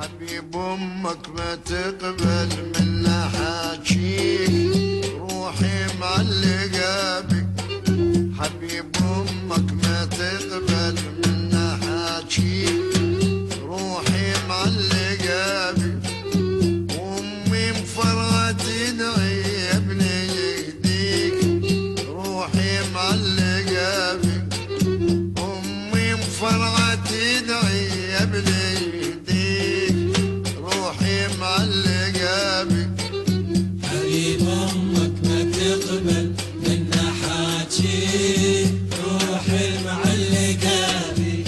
حبيب امك ما تقبل منا حاجيك، روحي معلقه بك. حبيب امك ما تقبل منا حاجيك، روحي معلقه بك. وامي مفرغه تدعي يا ابني يهديك، روحي معلقه بك. امي مفرغه تدعي يا ابني معلقة بك. حبيب امك ما تقبل منا حاجي، روحي معلقة بك.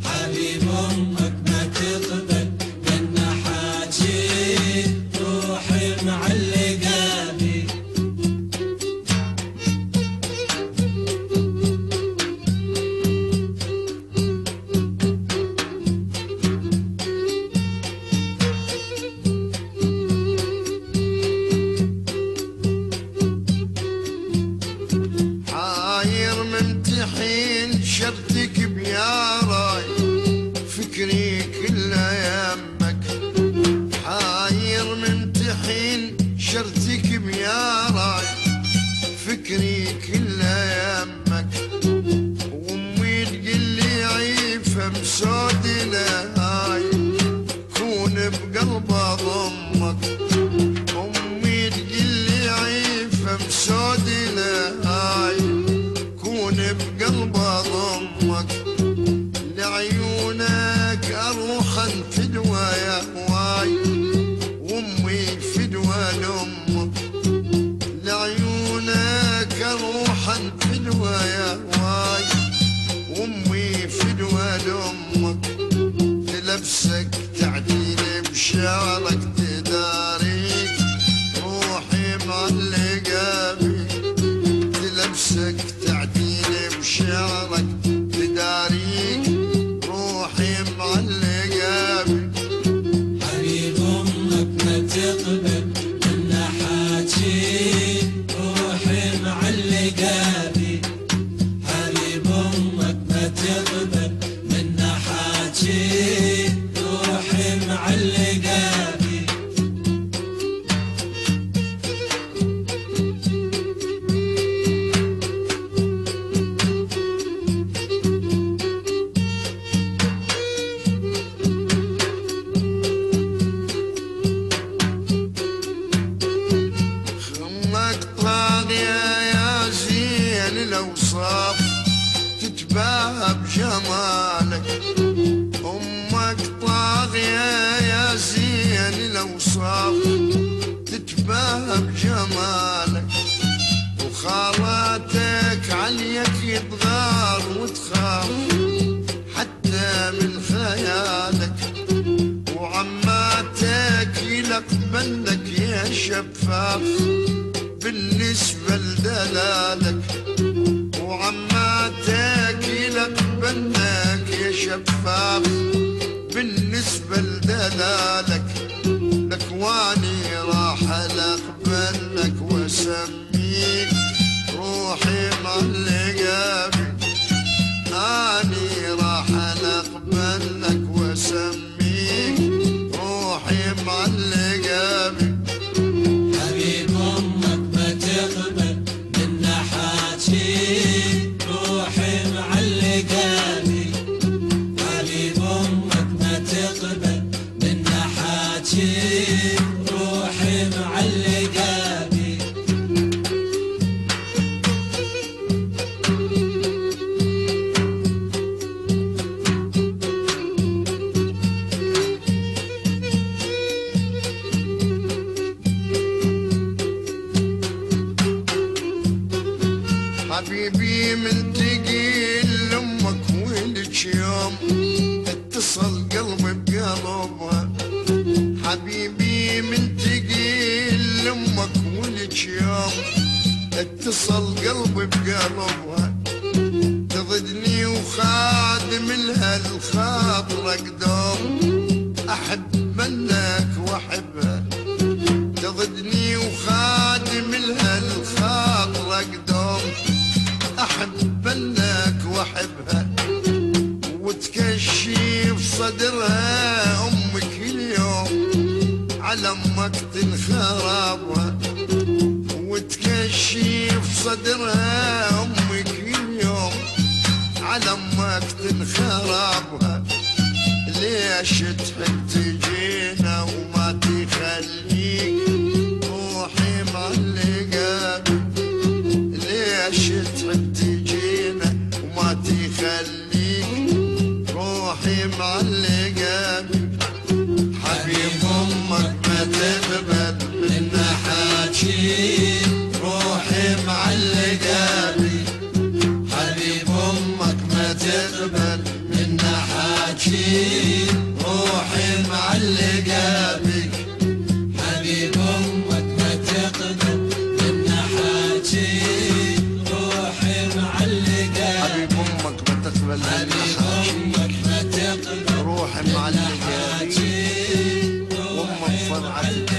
حبيب امك ما تقبل منا حاجي، روحي معلقة بك. ممتحين شرتك بياراي، فكري كله يمك. حاير ممتحين شرتك بياراي، فكري كله يمك. وامي تقلي عيفه مسود لهاي، كون بقلب ضمك. امي تقلي عيفه مسود لهاي، بقلب ضمك. لعيونك اروح انفدوى يا هواي، وامي فدوى لامك. لعيونك اروح انفدوى يا هواي، وامي فدوى لامك. للبسك تعديل بشعرك تداريك، روحي معلقه بك. للبسك تعديل بشعرك تداريك، روحي معلقة بك. حبيب امك ما تقبل منا حاجي، روحي معلقة بك. حبيب امك ما تقبل منا حاجي، روحي معلقة بك. الأوصاف تتباهى بجمالك. أمك طاغية يا زين الأوصاف تتباهى بجمالك. وخالاتك عليك يتغار وتخاف حتى من خيالك. وعماتك يلقبنك يا شفاف بالنسبة لدلالك. وعماتك يلقبنك يا شفاف بالنسبة لدلالك. لكواني راح أقبلك واسميك، روحي معلقة بك. أني راح أقبلك واسميك، روحي معلقة بك. حبيب امك ما تقبل منا حاجي، روحي معلقة بك. حبيب امك ما تقبل منا حاجي، روحي معلقة بك. حبيبي من تقيل لامك ولك يوم اتصل قلبي بقلبها. حبيبي من تقيل لامك ولك يوم اتصل قلبي بقلبها. تضدني وخادم لها الخاطر قدوم، احب منك واحبها. تضدني وخادم لها الخاطر قدوم، احب منك واحبها. وتكشف صدرها امك وقت خرابها وتكشف صدرها امك اليوم على وقت خرابها. ليش تحب تجينا وما تخليك روحي معلقة؟ ليش تحب تجينا وما تخليك روحي معلقة؟ حبيب امك ما تقبل منا حاجي روحي معلقة بي. حبيب امك ما تقبل منا حاجي روحي معلقة بك. حبيب امك ما تقبل منا حاجي روحي معلقة. حبيب امك ما تقبل منا حبيب حاجي امك ما تقبل روحي معلقة بك. وامك فرحت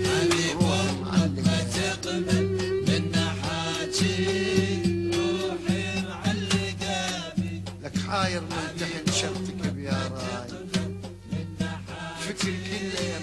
حبيب امك ما تقبل منا حاجي روحي معلقة بك. لك حاير من تحت شرطك يا راي فكر كله